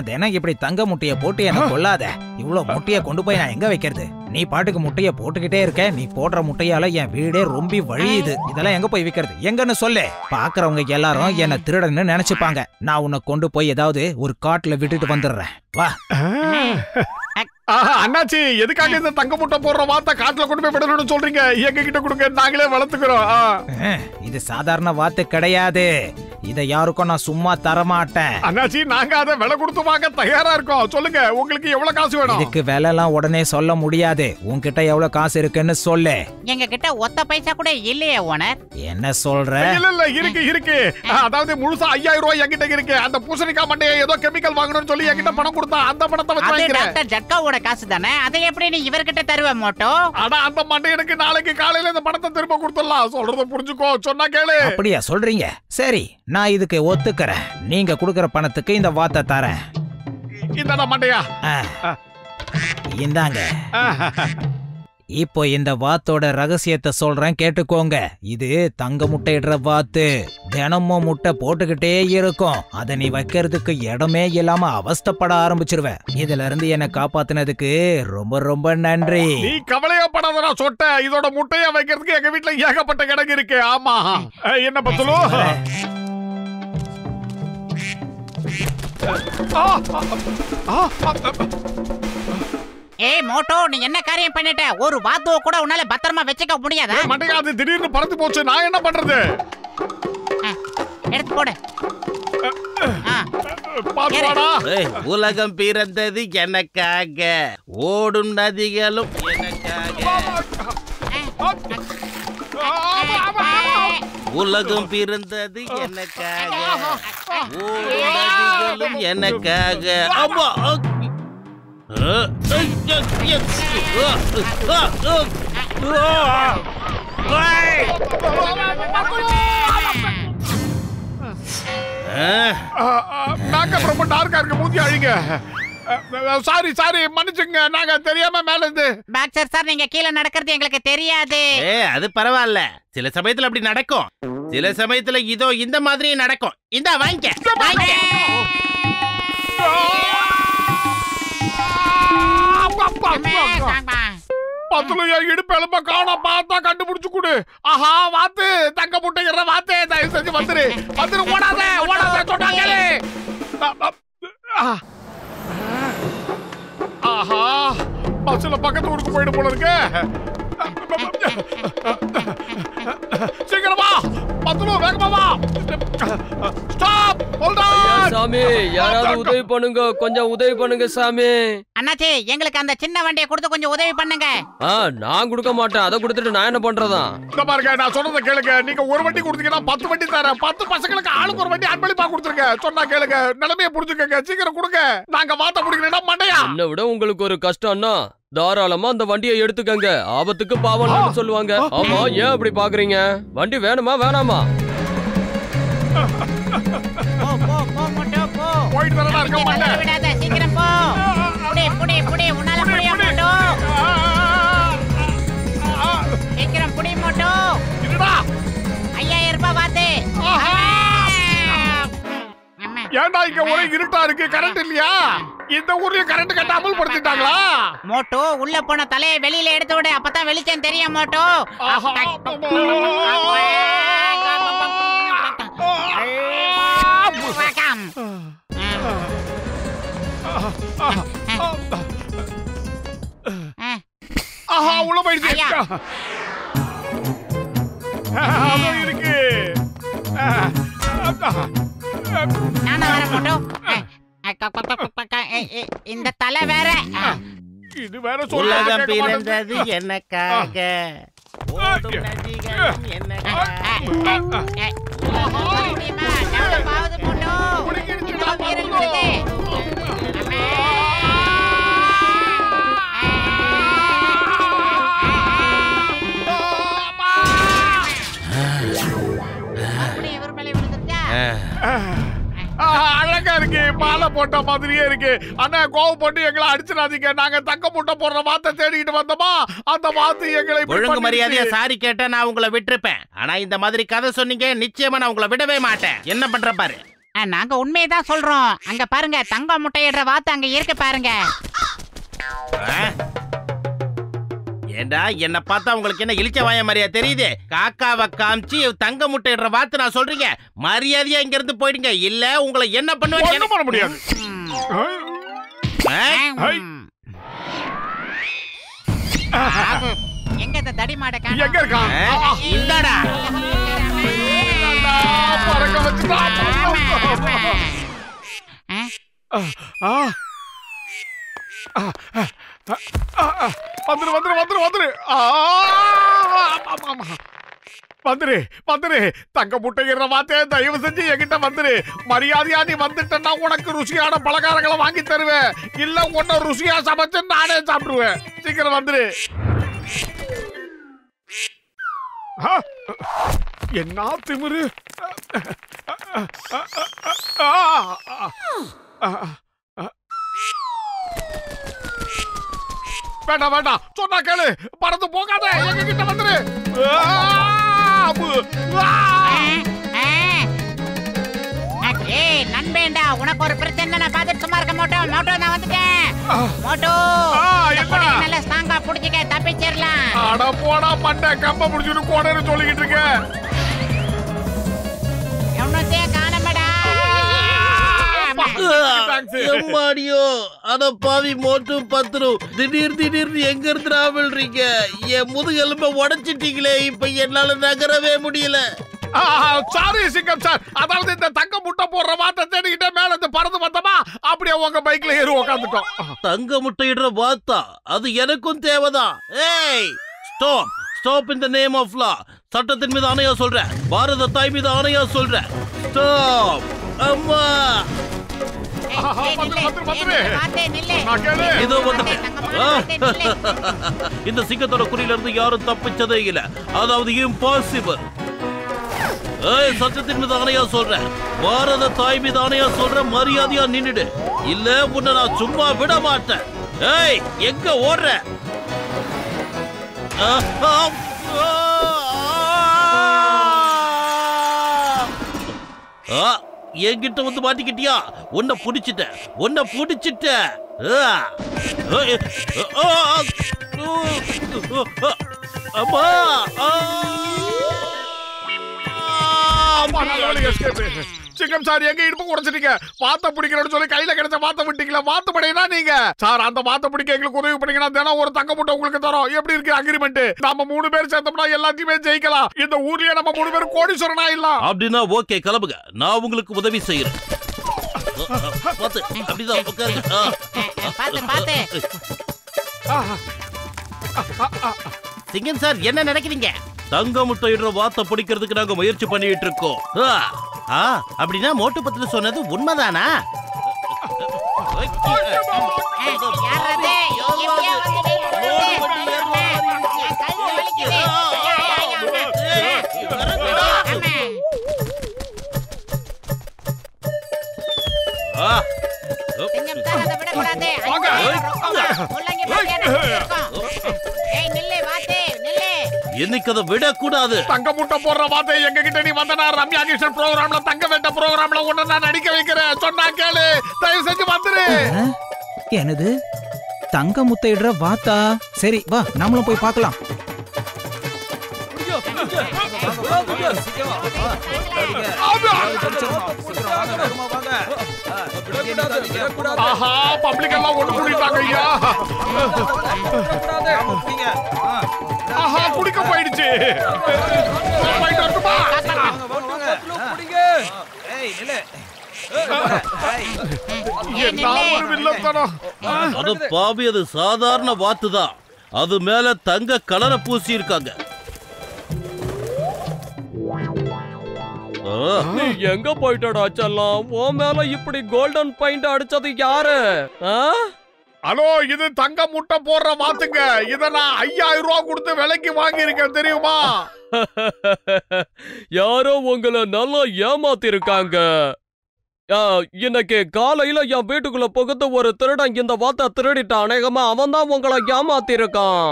தினம் இப்படி தங்க முட்டைய போட்டு என்ன கொல்லாத. இவ்வளவு முட்டைய கொண்டு போய் நான் எங்க வைக்கிறது? நீ பாட்டுக்கு முட்டைய போட்டுக்கிட்டே இருக்க. நீ போடுற முட்டையால என் வீடே ரொம்ப வழியுது. இதெல்லாம் எங்க போய் விக்கிறது? எங்கன்னு சொல்லு. பாக்குறவங்க எல்லாரும் என்ன திருடன்னு நினைச்சுப்பாங்க. நான் உன்னை கொண்டு போய் ஏதாவது ஒரு காட்டுல விட்டுட்டு வந்துடுறேன். வா. அண்ணாச்சி, எதுக்காக இந்த தங்க முட்டை போடுற வார்த்தை காட்டுல கொண்டு போய் விடணும்னு சொல்றீங்க? எங்க கிட்ட கொடுங்க, நாங்களே வளர்த்துக்கிறோம். இது சாதாரண வார்த்தை கிடையாது. இதை யாருக்கும் நான் சும்மா தரமாட்டேன். அண்ணாச்சி, நாங்க அதை விலை கொடுத்து வாங்க தயாரா இருக்கோம். சொல்லுங்க, உங்களுக்கு எவ்வளவு காசு வேணும்? இதுக்கு விலை எல்லாம் உடனே சொல்ல முடியாது. உன்கிட்ட எவ்வளவு காசு இருக்குன்னு சொல்லு. எங்க கிட்ட ஒத்த பைசா கூட இல்லையே ஓனர். என்ன சொல்ற? இல்ல இருக்கு. அதாவது முழுசா 5000 ரூபாய் என்கிட்ட இருக்கு. அந்த பூசணிக்காய் மண்டையை ஏதோ கெமிக்கல் வாங்கணும்னு சொல்லி என்கிட்ட பணம் கொடுத்தா அந்த பணத்தை வச்சு வாங்கிக்கிறேன். டாக்டர் ஜட்காவோட காசு தானே, அதை எப்படி நீ இவர்கிட்ட தருவ மோட்டோ? ஆனா அந்த மண்டை எனக்கு நாளைக்கு காலையில இந்த பணத்தை திரும்ப கொடுத்துடலாம். சொல்றத புரிஞ்சுக்கோ, சொன்னா கேளு. அப்படியா சொல்றீங்க? சரி, நான் இதுக்கு ஒத்துக்கிறேன். நீங்க கொடுக்கிற பணத்துக்கு இந்த வாத்தை தரேன். இந்தடா மண்டையா. இந்தாங்க. இப்போ இந்த வாத்தோட ரகசியத்தை சொல்றேன், கேட்டுக்கோங்க. இது தங்க முட்டையிடுற வாத்து. தினமும் முட்டை போட்டுக்கிட்டே இருக்கும். அதை நீ வைக்கிறதுக்கு இடமே இல்லாம அவஸ்தைப்பட ஆரம்பிச்சிருவ. இதுல இருந்து என்ன காப்பாத்தினதுக்கு ரொம்ப ரொம்ப நன்றி. நீ கவலையா படாதடா சொட்ட. இதோட முட்டையா வைக்கிறதுக்கு எங்க வீட்டுல ஏகப்பட்ட கிடங்கு இருக்கு. ஆமா, என்ன பத்தலோ? ஏய் மோட்டோ, நீ என்ன காரியம் பண்ணிட்ட? ஒரு வாத்துவ கூட உன்னால பத்திரமா வச்சுக்க முடியாதா? மண்டையா, அது திடீர்னு பறந்து போச்சு. நான் என்ன பண்றது? எடுத்து போடு. உலகம் பிறந்தது எனக்காக, ஓடும் நதிகளும் எனக்காக. உலகம் பிறந்தது எனக்காக, ஓடும் நதிகளும் எனக்காக. அம்மா, நாங்க ரொம்ப டார்க்கா இருக்கு. மூஞ்சி அழிங்க. சாரி மன்னிச்சுங்க, நாங்க தெரியாம மேல இருந்து. பாக்ஸர் சார், நீங்க கீழே நடக்கிறது எங்களுக்கு தெரியாது. அது பரவாயில்ல. சில சமயத்துல அப்படி நடக்கும். சில சமயத்துல இதோ இந்த மாதிரி நடக்கும். இந்த வாங்கிக்க. இடுப்பு எலும்ப காண பார்த்தா கண்டுபிடிச்சு கொடு. ஆஹா, வாத்து, தங்க முட்டைங்கிற வாத்து, தயவு செஞ்சு வந்துரு. ஓடாத சொன்னாங்களே. ஆஹா, பஸ்ல பக்கத்து ஊருக்கு போயிட்டு போல இருக்கு. சீக்கிரமா பத்துலோ, வேகமா வா. Stop, hold on. சாமி, யாராவது உதவி பண்ணுங்க, கொஞ்சம் உதவி பண்ணுங்க சாமி. அண்ணாச்சி, எங்களுக்கு அந்த சின்ன வண்டியை கொடுத்து கொஞ்சம் உதவி பண்ணுங்க. நான் கொடுக்க மாட்டேன். அதை கொடுத்துட்டு நான் என்ன பண்றதா? இந்த பாருங்க, நான் சொன்னதை கேளுங்க. நீங்க ஒரு வண்டி கொடுத்தீங்கன்னா 10 வண்டி தரேன். 10 பசங்களுக்கு ஆளுக்கு ஒரு வண்டி அன்பளிப்பா கொடுத்துருங்க. சொன்னா கேளுங்க, நிலைமையை புரிஞ்சுக்கங்க. சீக்கிரம் கொடுங்க. நாங்க வாத்த முடிக்கிறேன். மண்டையா, என்னை விட உங்களுக்கு ஒரு கஷ்டம்னா தாராளமா அந்த வண்டியை எடுத்துக்கங்க. ஆபத்துக்கு பாவம் சொல்லுவாங்க. ஆமா, ஏன் அப்படி பாக்குறீங்க? வண்டி வேணுமா வேணாமா? போயிட்டு வரலாம் இருக்க மாட்டேன். விடாத, சீக்கிரம் போ. புடி, உன்னால முடியும் மோட்டோ. சீக்கிரம் புடி மோட்டோ. 5000 ரூபாய் வாத்து. ஏண்டா இங்க ஒரே இருட்டா இருக்கு? கரண்ட் இல்லையா? இந்த ஊர்லயும் கரண்ட் கட்ட அமல்படுத்திட்டாங்களா? மோட்டோ, உள்ள போன தலையை வெளியில எடுத்து விடு. அப்பதான் வெளிச்சம் தெரியும் மோட்டோ. ஆஹா, உள்ள போயிடுச்சு. இருக்கு. நானா வர மோட்டோ. இந்த தலை வேற. இது வேற. உலகம் பிறந்தது எனக்காக, ஓடும் நதிகளும் எனக்காக. அழகா இருக்கு, மாலை போட்ட மாதிரியே இருக்கு. அண்ணா கோவப்பட்டு எங்களை அடிச்சிடாதீங்க. நாங்க தங்க முட்டை போடுற வாத்தை தேடிக்கிட்டு வந்தோமா, அந்த வாத்து எங்களை ஒழுங்கு மரியாதையா சாரி கேட்டா நான் உங்களை விட்டுருப்பேன். ஆனா இந்த மாதிரி கதை சொன்னீங்க, நிச்சயமா நான் உங்களை விடவே மாட்டேன். என்ன பண்ற பாரு. நாங்க உண்மையதான் சொல்றோம். அங்க பாருங்க, தங்க முட்டையிடுற வாத்து அங்க இருக்கு பாருங்க. ஏண்டா என்ன பார்த்தா உங்களுக்கு என்ன இழிச்ச வாய மாதிரியா தெரியுது? காக்காவை காமிச்சு தங்க முட்டையிடுற வாத்து நான் சொல்றீங்க. மரியாதையா இங்க இருந்து போயிடுங்க, இல்ல உங்களை என்ன பண்ணுவேன் பண்ண முடியாது. எங்க இந்த தடி மாட எங்க இருக்கா? இந்தாடா பறக்க வச்சுட்டா. வந்துரு வந்துரு வந்துரு வந்துரு வந்துரு வந்துரு. தங்க முட்டைகிற வார்த்தைய தயவு செஞ்சு என்கிட்ட வந்துரு. மரியாதையா நீ வந்துட்டா உனக்கு ருசியான பலகாரங்களை வாங்கி தருவேன். இல்ல உன்ன ருசியா சமைச்சு நானே சாப்பிடுவேன். சீக்கிரம் வந்துரு. என்ன திமிரு. வேண்டாம் வேண்டாம், சொன்னா கேளு. பறந்து போகாத, எங்க கிட்ட வந்துரு. நண்பேண்டா, உனக்கு ஒரு பிரச்சனை நான் பார்த்துட்டு சும்மா இருக்க மாட்டோம். மோட்டோ நான் வந்துட்டேன். மோட்டோ நல்ல ஸ்ட்ராங்கா புடிச்சுக்க, தப்பிச்சிடலாம். அட போடா மண்டை, கம்ப புடிச்சுட்டு கோடன்னு சொல்லிக்கிட்டு இருக்க. எவனத்தையே காணமடா. எம்மாடியோ, அட பாவி மோட்டு பத்துரு. திடீர்னு எங்க இருந்து ராவல்றீங்க? என் முதுகெலும்ப உடைச்சிட்டீங்களே, இப்ப என்னால நகரவே முடியல. சாரி சிங்கம் சார், அதாவது இந்த தங்க முட்டை போடுற வார்த்தை தேடிக்கிட்டே மேல இருந்து பறந்து வந்தமா, அப்படியே உங்க பைக்ல ஏறி உட்காந்துட்டோம். தங்க முட்டையிடுற வாத்தா, அது எனக்கும் தேவைதான். ஏய் stop stop in the name of law. சட்டத்தின் மீது ஆணையா சொல்றேன், பாரத தாய் மீது ஆணையா சொல்றேன். ஸ்டாப். அம்மா இதோ வந்துட்டேன். இந்த சிங்கத்தோட குறியில இருந்து யாரும் தப்பிச்சதே இல்ல, அதாவது இம்பாசிபிள். சட்டத்தின் மீது ஆணையா சொல்றேன், பாரத தாய் மீது ஆணையா சொல்றேன், மரியாதையா நின்னுடு, இல்ல உன்னை நான் சும்மா விட மாட்டேன். ஏய் எங்க ஓடுற? என்கிட்ட வந்து மாட்டிக்கிட்டியா? உன்னை புடிச்சிட்ட, உன்னை புடிச்சிட்ட. அம்மா சிங்கம் சார், எங்க இடுப்பு உடைச்சிட்டீங்க. வாத்த பிடிக்கிறேன்னு சொல்லி கையில கிடைச்ச வாத்த விட்டீங்களா? வாத்து படையா நீங்க சார்? அந்த வாத்த பிடிக்க எங்களுக்கு உதவி பண்ணீங்கன்னா தினம் ஒரு தங்க முட்டை உங்களுக்கு தரோம். எப்படி இருக்கு அக்ரிமெண்ட்? நம்ம 3 பேர் சேர்ந்தோம்னா எல்லாத்தையுமே ஜெயிக்கலாம். இந்த ஊர்லயே நம்ம 3 பேர் கோடீஸ்வரனா இல்ல. அப்படின்னா ஓகே, கிளம்புங்க, நான் உங்களுக்கு உதவி செய்யறேன். அப்படிதான் உட்காருங்க. சிங்கம் சார், என்ன நினைக்கிறீங்க? தங்க முட்டையிடுற வாத்த பிடிக்கிறதுக்கு நாங்க முயற்சி பண்ணிட்டு இருக்கோம். அப்படின்னா மோட்டு பத்துல சொன்னது உண்மைதானா? என்னைக்கு அதை விடக்கூடாது. தங்க முட்டை போடுற வார்த்தை எங்க கிட்ட நீ வந்தனா, ரம்யா கிருஷ்ணன் ப்ரோக்ராம்ல, தங்க வேட்ட ப்ரோக்ராம்ல உன்னை நான் நடிக்க வைக்கிறேன். சொன்னா கேளு, தயவு செஞ்சு வந்துரு. என்னது தங்க முட்டையிடுற வாத்தா? சரி வா, நம்மளும் போய் பார்க்கலாம். ஆஹா, பப்ளிக் எல்லாம் ஒண்ணு கூடிட்டாங்க ஐயா. ஆஹா, குடிக்க போயிடுச்சு. போயிட்டு வரட்டுமா? அது பாவி, அது சாதாரண வாத்துதான். அது மேல தங்க கலரை பூசி இருக்காங்க. நீ எங்க போயிட்டடா செல்லம்? உன் மேல இப்படி கோல்டன் பாயிண்ட் அடிச்சது யாரு? ஹலோ, இது தங்க முட்டை போடுற வாத்துங்க. இத நான் 5000 ரூபாய் கொடுத்து விலைக்கு வாங்கி இருக்கேன், தெரியுமா? யாரோ உங்களை நல்லா ஏமாத்தி இருக்காங்க. இன்னைக்கு காலையில என் வீட்டுக்குள்ள புகுந்து ஒரு திருடன் இந்த வார்த்தை திருடிட்டான். அநேகமா அவன் தான் உங்களை ஏமாத்தி இருக்கான்.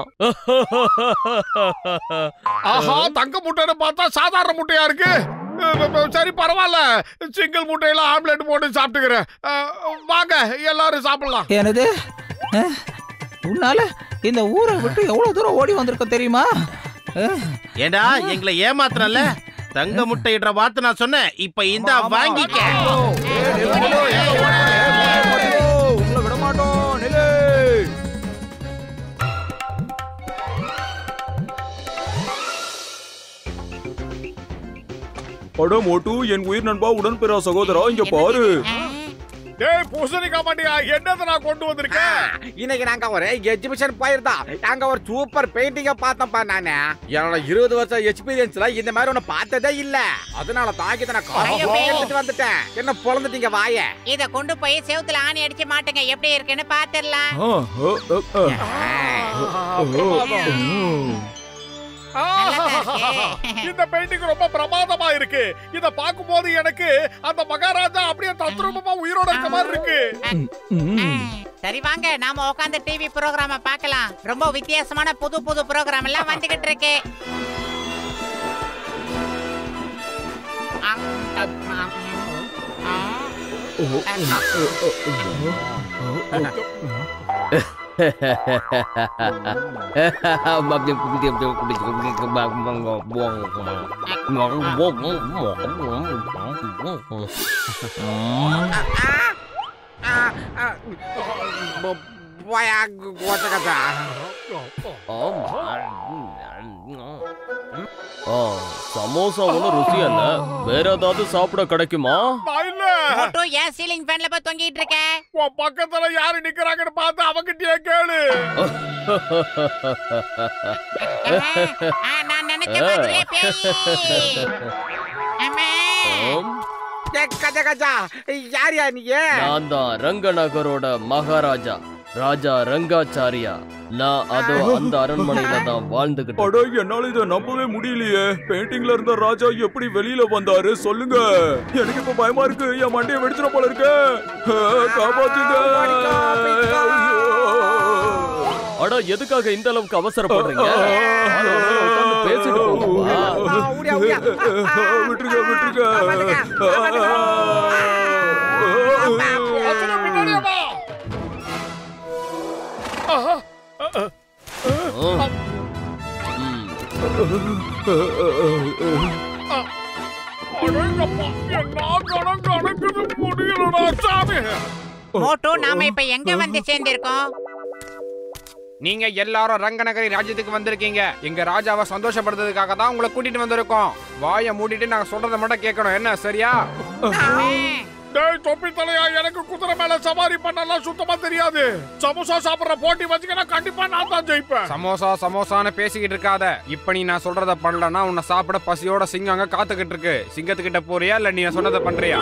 ஆஹா, தங்க முட்டைன்னு பார்த்தா சாதாரண முட்டையா இருக்கு. சரி பரவாயில்ல, சிங்கிள் முட்டையில ஆம்லெட் போட்டு சாப்பிட்டுக்கிறேன். வாங்க எல்லாரும் சாப்பிடலாம். எனது உன்னால இந்த ஊரை விட்டு எவ்வளவு தூரம் ஓடி வந்திருக்க தெரியுமா? ஏண்டா எங்களை ஏமாத்துறல? தங்க முட்டை இடுற வார்த்தை நான் சொன்னேன். இப்ப இந்த வாங்கிக்க. உங்களை விட மாட்டோம். நில்லு. அட மோட்டு, என் உயிர் நண்பா, உடன்பிறா சகோதரா, இங்க பாரு. டேய் பூசணிக்கா மாட்டியா, என்னது நான் கொண்டு வந்திருக்கேன். இன்னைக்கு நாங்க ஒரு எக்ஸிபிஷன் போயிருந்தோம். நாங்க ஒரு சூப்பர் பெயிண்டிங்க பார்த்தோம்ப்பா. நானு என்னோட 20 வருஷம் எக்ஸ்பீரியன்ஸ்ல இந்த மாதிரி ஒண்ணு பார்த்ததே இல்ல. அதனால தாக்கி நான் எடுத்துட்டு வந்துட்டேன். என்ன பொழந்துட்டீங்க வாய. இத கொண்டு போய் செவுத்துல ஆணி அடிச்சு மாட்டுங்க, எப்படி இருக்குன்னு பாத்துடலாம். இந்த பெயிண்டிங் ரொம்ப பிரமாதமா இருக்கு. இத பாக்கும்போது எனக்கு அந்த மகாராஜா அப்படியே தத்ரூபமா உயிரோட இருக்க மாதிரி இருக்கு. சரி வாங்க, நாம உட்கார்ந்து டிவி ப்ரோகிராம பார்க்கலாம். ரொம்ப வித்தியாசமான புது புது ப்ரோகிராம் எல்லாம் வந்துகிட்டு இருக்கு. சமோசா ஒன்னும் ருசியா இல்ல. வேற ஏதாவது சாப்பிட கிடைக்குமா? மோட்டோ ஏன் சீலிங் ஃபேன்ல போய் தொங்கிட்டு இருக்க? உன் பக்கத்துல யாரு நிக்கறாங்கன்னு பார்த்து அவங்கிட்டயே கேளு. நான் நினைச்ச மாதிரியே பேய். அம்மா யார் யா நீ? நான் தான் ரங்கநகரோட மகாராஜா, ராஜா ரங்காச்சாரியா. நான் அதோ அந்த அரண்மனையில தான் வாழ்ந்துகிட்டு. அட, என்னால இத நம்பவே முடியலையே. பெயிண்டிங்ல இருந்த ராஜா எப்படி வெளியில வந்தாரு சொல்லுங்க. எனக்கு இப்ப பயமா இருக்கு. என் மண்டைய வெடிச்சிட போல இருக்கு. காப்பாத்துங்க. அட, எதுக்காக இந்த அளவுக்கு அவசரப்படுறீங்க? பேசிட்டு போங்க. விட்டுருங்க விட்டுருங்க. மோட்டோ, நாம இப்ப எங்க வந்து சேர்ந்திருக்கோம்? நீங்க எல்லாரும் ரங்கநகரி ராஜ்யத்துக்கு வந்திருக்கீங்க. எங்க ராஜாவை சந்தோஷப்படுறதுக்காக தான் உங்களை கூட்டிட்டு வந்திருக்கோம். வாயை மூடிட்டு நாங்க சொல்றத மட்டும் கேட்கணும், என்ன சரியா? டேய் தொப்பி தலையா, எனக்கு குதிரை மேல சவாரி பண்ணலாம் சுத்தமா தெரியாது. சமோசா சாப்பிடுற போட்டி வச்சுக்கினா கண்டிப்பா நான் தான் ஜெயிப்பேன். சமோசா சமோசான்னு பேசிக்கிட்டு இருக்காத. இப்ப நீ நான் சொல்றத பண்ணலன்னா உன்னை சாப்பிட பசியோட சிங்கம் அங்க காத்துக்கிட்டு இருக்கு. சிங்கத்துக்கிட்ட போறியா இல்ல நீ சொன்னதை பண்றியா?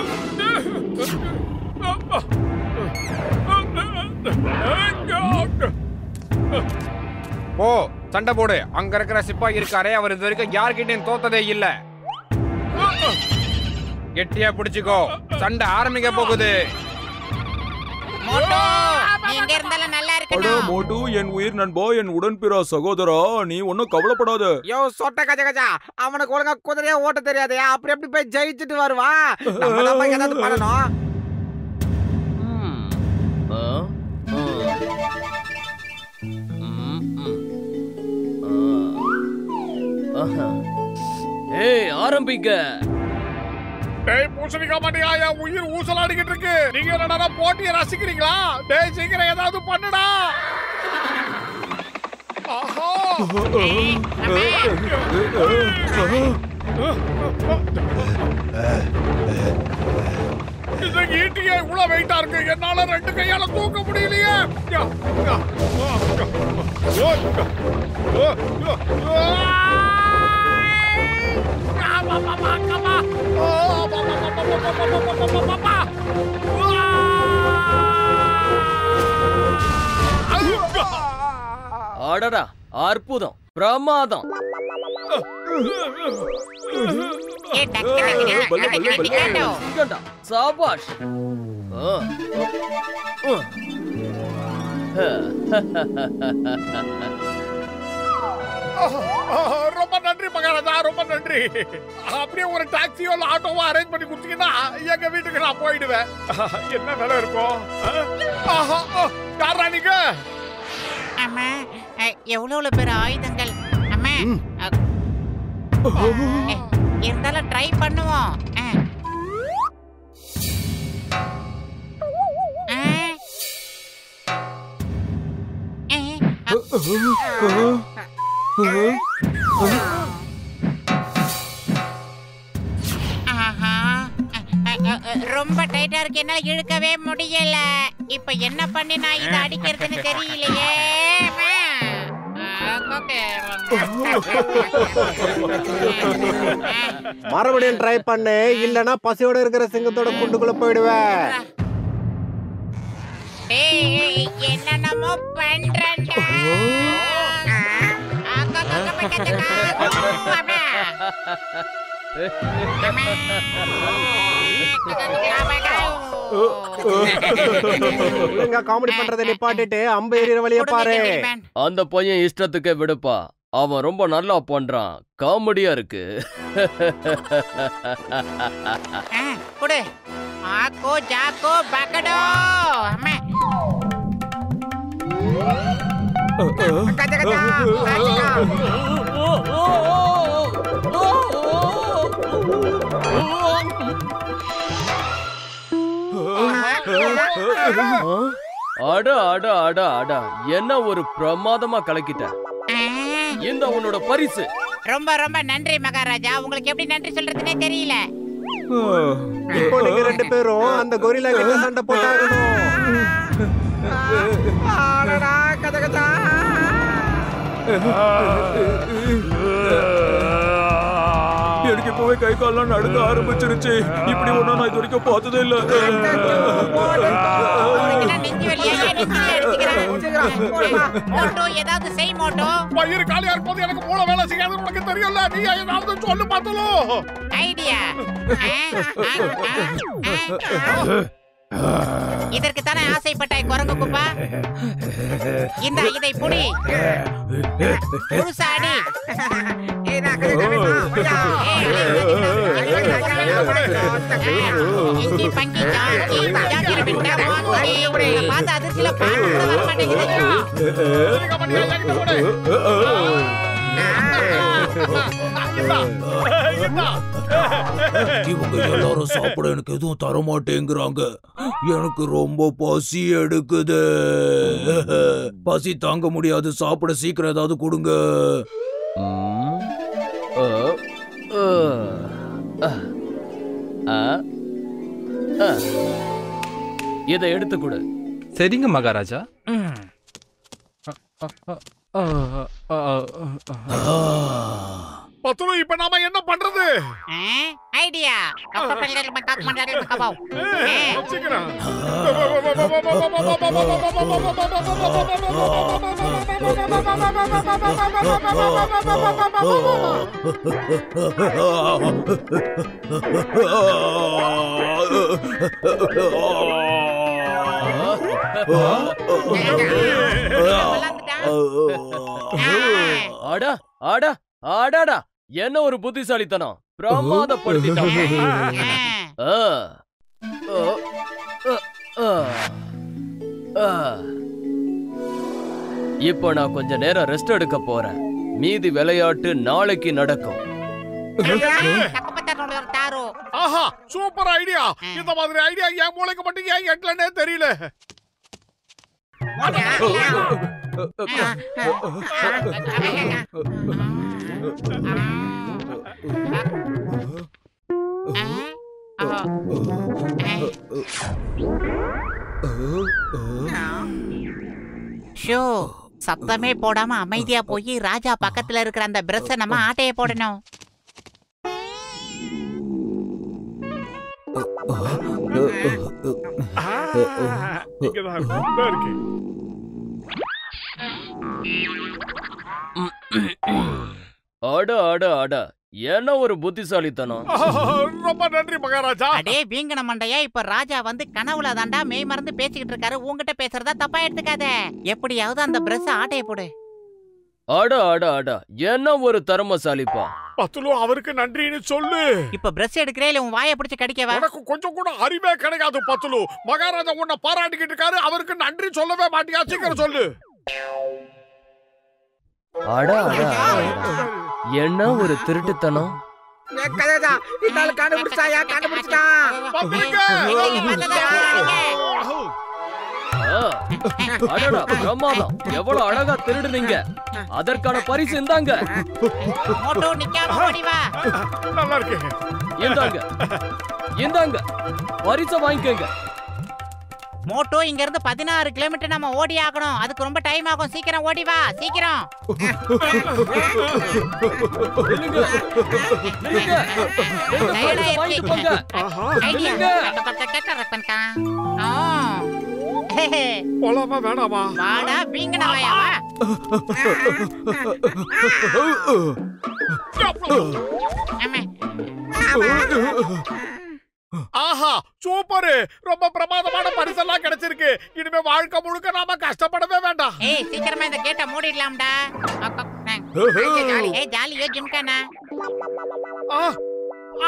ஓ, சண்டை போடு. அங்க இருக்கிற சிப்பாய் இருக்காரே, அவர் இது வரைக்கும் யார்கிட்டயும் தோத்ததே இல்ல. கெட்டியா பிடிச்சுக்கோ, சண்டை ஆரம்பிக்க போகுது. மோட்டோ, நீங்க இருந்தாலும் நல்லா அட இருக்கணும். மோட்டு, என் உயிர் நண்பா, என் உடன்பிறா சகோதரா, நீ ஒன்னும் கவலைப்படாத. யோ சொட்ட கஜ கஜா, அவனுக்கு ஒழுங்கா குதிரையா ஓட்ட தெரியாதே. அப்படி எப்படி போய் ஜெயிச்சுட்டு வருவா? நம்ம தான் போய் ஏதாவது பண்ணணும். ஏய், ஆரம்பிங்க. டேய் பூசணிக்கா மாட்டியா, என் உயிர் ஊசலாடிக்கிட்டு இருக்கு. நீங்க என்னடா போட்டியை ரசிக்கிறீங்களா? டேய் சீக்கிரம் ஏதாவது பண்ணுடா. ஆஹா, இந்த ஈட்டியே இவ்வளவு வெயிட்டா இருக்கு. என்னால 2 கையால தூக்க முடியலையே. அடடா, அற்புதம், பிரமாதம். ஏ டக்கு இங்கடா சாபாஷ் ரொம்ப நன்றி மகாராஜா, ரொம்ப நன்றி. அப்படியே ஒரு டாக்ஸியோ இல்ல ஆட்டோவோ அரேஞ்ச் பண்ணி கொடுத்தீங்கன்னா எங்க வீட்டுக்கு நான் போயிடுவேன். என்ன வேலை இருக்கும்? யாரா நீங்க? அம்மா எவ்வளவு பேர் ஆயுதங்கள் அம்மா இருந்தாலும் ட்ரை பண்ணுவோம். ரொம்ப டைட்டா இருக்கு, என்னால இழுக்கவே முடியல. இப்ப என்ன பண்ணி நான் இதை அடிக்கிறதுன்னு தெரியலையே. மறுபடியும் ட்ரை பண்ணு, இல்லனா பசியோட இருக்கிற சிங்கத்தோட குண்டுக்குள்ள போயிடுவேன். என்னென்னமோ பண்றேன்டா. காமெடி பண்றதை நிப்பாட்டிட்டு அம்பு எறிகிற வழிய பாரு. அந்த பையன் இஷ்டத்துக்கு விடுப்பா, அவன் ரொம்ப நல்லா பண்றான், காமெடியா இருக்கு. குடு ஆக்கோ ஜாக்கோ பக்கடோ. அம்மா அட அட அட அட, என்ன ஒரு பிரமாதமா கலக்கிட்ட. இந்த உன்னோட பரிசு. ரொம்ப ரொம்ப நன்றி மகாராஜா, உங்களுக்கு எப்படி நன்றி சொல்றதுன்னே தெரியல. இப்போ நீங்க ரெண்டு பேரும் அந்த கொரில்லா கிட்ட சண்டை போட்டாகணும். எனக்கு இப்பவே கை கால்லாம் நடுங்க ஆரம்பிச்சிருச்சு. இப்படி ஒண்ணா நான் இது வரைக்கும் பார்த்ததே இல்ல. ஏதாவது செய் மோட்டோ. வயிறு காலியா இருக்கும்போது எனக்கு மூளை வேலை செய்யாது, உனக்கு தெரியல. நீ ஏதாவது சொல்லு பார்த்தலும் ஐடியா. இதற்கு தானே ஆசைப்பட்டாய் குரங்கு குப்பா. இந்த இதை புடி புருசாடி. இஞ்சி பங்கி ஜாக்கி ஜாக்கிர பிட்டா வாங்கி பார்த்து அதிர்ச்சியில பாட்டு வர மாட்டேங்குது. இவங்க எல்லாரும் சாப்பிட எனக்கு எதுவும் தர மாட்டேங்கிறாங்க. எனக்கு ரொம்ப பசி எடுக்குது. பசி தாங்க முடியாது, சாப்பிட சீக்கிரம் ஏதாவது கொடுங்க. இதை எடுத்து கொடு. சரிங்க மகாராஜா. பத்துலு, இப்ப நாம என்ன பண்றது? ஐடியா. சீக்கிரம். ஆடா ஆடா ஆடாடா, என்ன ஒரு புத்திசாலித்தனம். பிரமாதப்படுத்திட்டான். இப்போ நான் கொஞ்ச நேரம் ரெஸ்ட் எடுக்க போறேன். மீதி விளையாட்டு நாளைக்கு நடக்கும். ஆஹா, சூப்பர் ஐடியா. இந்த மாதிரி ஐடியா என் மூளைக்கு மட்டும் ஏன் எட்டலனே தெரியல. ஷோ, சத்தமே போடாம அமைதியா போய் ராஜா பக்கத்துல இருக்கிற அந்த பிரஷ நம்ம ஆட்டைய போடணும். அட அட அட, என்ன ஒரு புத்திசாலித்தனம். ரொம்ப நன்றி மகாராஜா. அடே வீங்கன மண்டையா, இப்ப ராஜா வந்து கனவுல தாண்டா மெய் மறந்து பேசிக்கிட்டு இருக்காரு. உங்ககிட்ட பேசுறதா தப்பா எடுத்துக்காத. எப்படியாவது அந்த பிரஸ் ஆட்டைய போடு. அட அட அட, என்ன ஒரு திறமசாலிப்பா. பத்துலு அவருக்கு நன்றின்னு சொல்லு. இப்ப பிரஸ் எடுக்கிறே இல்ல உன் வாயை பிடிச்சு கடிக்கவா? உனக்கு கொஞ்சம் கூட அறிவே கிடைக்காது பத்துலு. மகாராஜா உன்னை பாராட்டிக்கிட்டு இருக்காரு, அவருக்கு நன்றி சொல்லவே மாட்டியா? சீக்கிரம் சொல்லு. அட அட அட, என்ன ஒரு திருட்டுத்தனம். அடடா பிரமாதம், எவ்வளவு அழகா திருடுனீங்க. அதற்கான பரிசு இந்தாங்க. மோட்டோ நிக்காம ஓடி வா. நல்லா இருக்கு. இந்தாங்க இந்தாங்க, பரிசை வாங்கிக்கங்க. மோட்டோ இங்க இருந்து 16 கிலோமீட்டர் நம்ம ஓடி ஆகணும். அதுக்கு ரொம்ப டைம் ஆகும். சீக்கிரம் ஓடி வா, சீக்கிரம். நில்லுங்க, நில்லுங்க. டயர்டா பரிசை வாங்கிட்டு போங்க. ஐடியா. போலாமா வேணாமா? வாடா வீங்கனவாயா வா. ஆஹா சூப்பர். ரொம்ப பிரமாதமான பரிசெல்லாம் கிடைச்சிருக்கு. இனிமே வாழ்க்கை முழுக்க நாம கஷ்டப்படவே வேண்டாம். ஏய் சீக்கிரமா இந்த கேட்ட மூடிடலாம்டா. ஏய் ஜாலியோ ஜிம்கானா.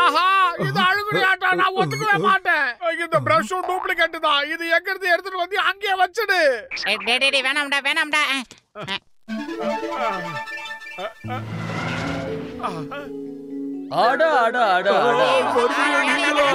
ஆஹா இது அழுகுறி ஆட்டம், நான் ஒத்துக்கவே மாட்டேன். இந்த பிரஷும் டூப்ளிகேட் தான். இது எங்க இருந்து எடுத்துட்டு வந்து அங்கேயே வச்சிடு. டேய் வேணாம்டா வேணாம்டா. அட அட அட அட, மறுபடியும் நீங்களா?